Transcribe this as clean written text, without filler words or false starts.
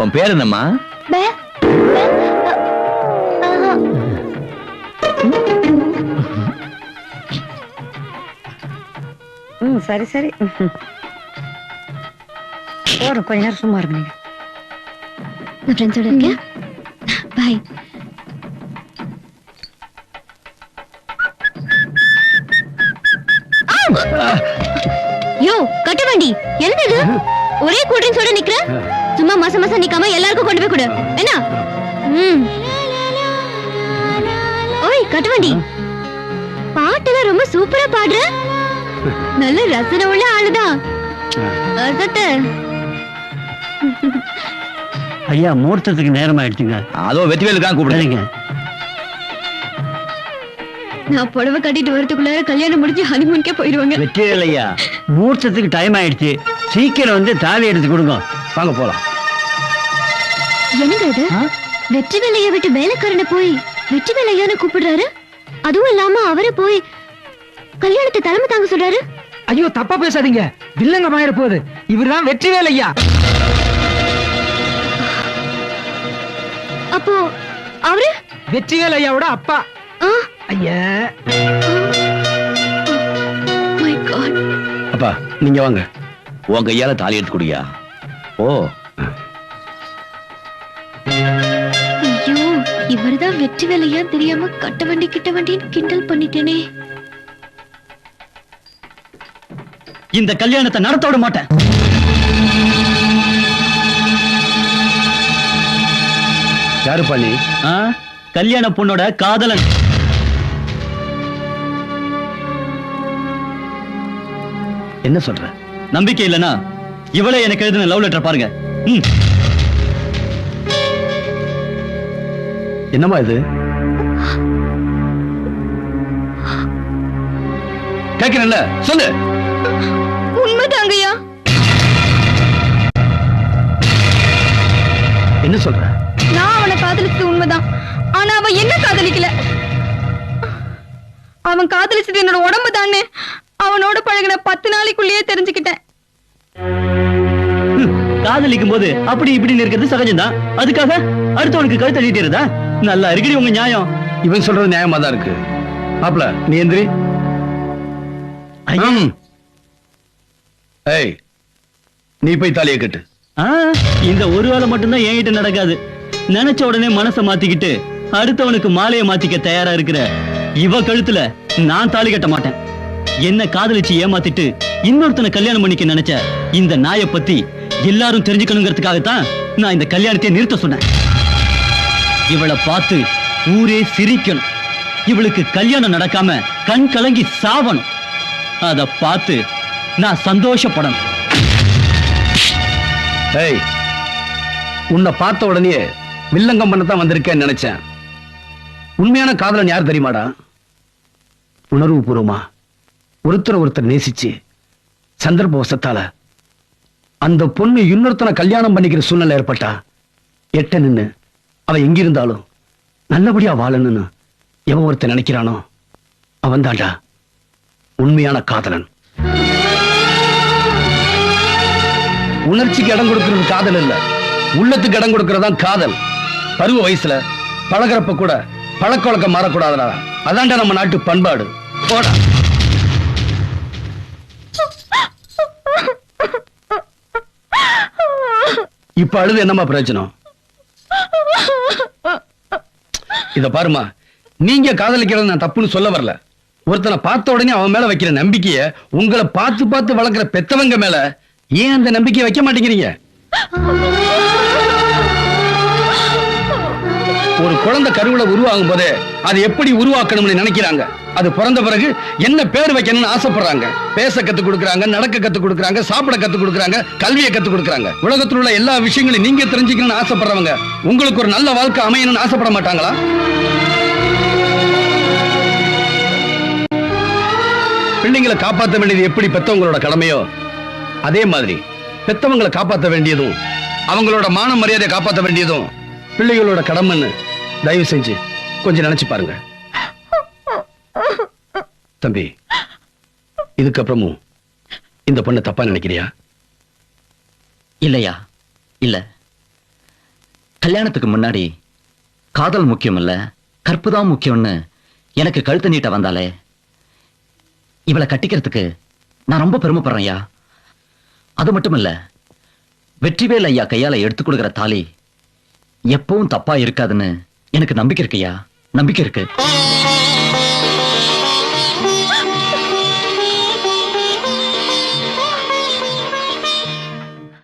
உன் பேர் என்னம்மா? சரி சரி போறோம், கொஞ்ச நேரம் சும்மா இருங்க. நான் ஃப்ரெண்ட்ஸோட இருக்கேன். பாய். யோ கட்டவண்டி என்னது? ஒரே கூல் ட்ரிங்க்ஸோட நிக்கிற? சும்மா மாசம் மாசம் நிக்காம எல்லாருக்கும் கொண்டு போய் கொடு என்ன? ஓய் கட்டவண்டி, பாட்டெல்லாம் ரொம்ப சூப்பரா பாடுற. நல்ல ரசனை உள்ள ஆளுதான். ஐயா முகூர்த்தத்துக்கு நேரம் ஆயிடுச்சுங்க. அதோ வெற்றிவேலுக்காக கூப்பிடுறீங்க. நான் புடவை கட்டிட்டு வரதுக்குள்ள கல்யாணம் முடிஞ்சு ஹனிமூனுக்கே போயிடுவாங்க. வெற்றிவேல் ஐயா முகூர்த்தத்துக்கு டைம் ஆயிடுச்சு, சீக்கிரம் வந்து தாலி எடுத்து கொடுங்க. வாங்க போலாம். என்னங்க இது? வெற்றி வேலையை விட்டு வேலைக்காரனை போய் வெற்றி வேலையான்னு கூப்பிடுறாரு. அதுவும் இல்லாம அவரை போய் கல்யாணத்தை தலைமை தாங்க சொல்றாரு. ஐயோ தப்பா பேசாதீங்க, வில்லங்க மாயிர போகுது. இவர்தான் வெற்றி வேலையா. அப்போ அவரு வெற்றி வேலையாவோட அப்பா. ஐயா மை காட். அப்பா நீங்க வாங்க, உன் கையால தாலி எடுத்து குடியா. ஓ ஐயோ இவர்தான் வெற்றி வேலையா தெரியாம கட்ட வண்டி கிட்ட வண்டின்னு கிண்டல் பண்ணிட்டேனே. இந்த கல்யாணத்தை நடத்த விட மாட்டேன். யாரு பண்ணி? கல்யாண பொண்ணோட காதலன். என்ன சொல்ற? நம்பிக்கை இல்லனா இவளே எனக்கு எழுதின லவ் லெட்டர் பாருங்க. என்னமா இது? கேட்கிறேன்ல சொல்லு. உண்மைதாங்கய்யா. என்ன சொல்ற? நான் அவனை காதலிச்சது உண்மைதான். ஆனா அவன் என்ன காதலிக்கல. அவன் காதலிச்சது என்னோட உடம்பு தானே. அவனோட பழகின 10 நாளைக்குள்ளேயே தெரிஞ்சுக்கிட்டேன். காதலிக்கும் போது அப்படி இப்படி இருக்கிறது சகஜம்தான். அதுக்காக அடுத்தவனுக்கு கழுத்து அடிக்கிறதா? நல்லா இருக்குடி உங்க நியாயம். இவன் சொல்றது நியாயமா தான் இருக்கு. மாப்ள நீ எந்திரி. ஏய் நீ போய் தாலியை கட்டு. இந்த ஒரு வேளை மட்டும்தான் என்கிட்ட நடக்காது. நினைச்ச உடனே மனசை மாத்திக்கிட்டு அடுத்தவனுக்கு மாலையை மாத்திக்க தயாரா இருக்கிற இவ கழுத்துல நான் தாலி கட்ட மாட்டேன். என்ன காதலிச்சு ஏமாத்திட்டு இன்னொருத்தனை கல்யாணம் பண்ணிக்க நினைச்ச இந்த நாயை பத்தி எல்லாரும் தெரிஞ்சுக்கணுங்கிறதுக்காகத்தான் நான் இந்த கல்யாணத்தை நிறுத்த சொன்னேன். இவளை பார்த்து ஊரே சிரிக்கணும். இவளுக்கு கல்யாணம் நடக்காம கண் கலங்கி சாவணும். அத பார்த்து நான் சந்தோஷப்படணும். ஏய் உன்னை பார்த்த உடனே வில்லங்கம் பண்ணத்தான் வந்திருக்கேன்னு நினைச்சேன். உண்மையான காதலன் யார் தெரியுமாடா? உணர்வு பூர்வமா ஒருத்தர் நேசிச்சு சந்தர்ப்பவசத்தால அந்த பொண்ணு இன்னொருத்தனை கல்யாணம் பண்ணிக்கிற சூழ்நிலை ஏற்பட்டா எட்ட நின்னு அவ எங்கிருந்தாலும் நல்லபடியா வாழணும்னு எவன் ஒருத்தன் நினைக்கிறானோ அவன் தாண்டா உண்மையான காதலன். உணர்ச்சிக்கு இடம் கொடுக்கிறது காதல் இல்ல, உள்ளத்துக்கு இடம் கொடுக்கறதான் காதல். பருவ வயசுல பழகிறப்ப கூட பழக்க வழக்கம் மாறக்கூடாதுடா. அதான்டா நம்ம நாட்டு பண்பாடு. போடா. இப்ப அழுது என்னமா பிரயோஜனம்? இத பாருமா, நீங்க காதலிக்கிறது நான் தப்புன்னு சொல்ல வரல. ஒருத்தனை பார்த்த உடனே அவன் மேல வைக்கிற நம்பிக்கைய உங்களை பார்த்து பார்த்து வளர்க்கிற பெத்தவங்க மேல ஏன் அந்த நம்பிக்கையை வைக்க மாட்டேங்கிறீங்க? ஒரு குழந்தை கருவுல உருவாகும் போதே அது எப்படி உருவாக்கணும்னு நினைக்கிறாங்க. அது பிறந்த பிறகு என்ன பேர் வைக்கணும்னு ஆசைப்படுறாங்க. பேச கத்துக் கொடுக்கறாங்க, நடக்க கத்துக் கொடுக்கறாங்க, சாப்பிட கத்துக் கொடுக்கறாங்க, கல்வியை கத்துக் கொடுக்கறாங்க. உலகத்தில் உள்ள எல்லா விஷயங்களையும் நீங்க தெரிஞ்சுக்கணும்னு ஆசைப்படுறவங்க உங்களுக்கு ஒரு நல்ல வாழ்க்கை அமையணும்னு ஆசைப்பட மாட்டாங்களா? பிள்ளைங்களை காப்பாற்ற வேண்டியது எப்படி பெத்தவங்களோட கடமையோ அதே மாதிரி பெத்தவங்களை காப்பாற்ற வேண்டியதும் அவங்களோட மான மரியாதையை காப்பாற்ற வேண்டியதும் பிள்ளைகளோட கடமைன்னு தயவு செஞ்சு கொஞ்சம் நினைச்சு பாருங்க. தம்பி, இதுக்கப்புறமும் இந்த பொண்ணை தப்பா நினைக்கிறியா? இல்லையா? இல்ல. கல்யாணத்துக்கு முன்னாடி காதல் முக்கியம் இல்ல, கற்பு தான் முக்கியம்னு எனக்கு கழுத்து நீட்ட வந்தாலே இவளை கட்டிக்கிறதுக்கு நான் ரொம்ப பெருமைப்படுறேன் ஐயா. அது மட்டும் இல்ல, வெற்றிவேல் ஐயா கையால எடுத்து கொடுக்கிற தாலி எப்பவும் தப்பா இருக்காதுன்னு எனக்கு நம்பிக்கை இருக்குயா, நம்பிக்கை இருக்கு.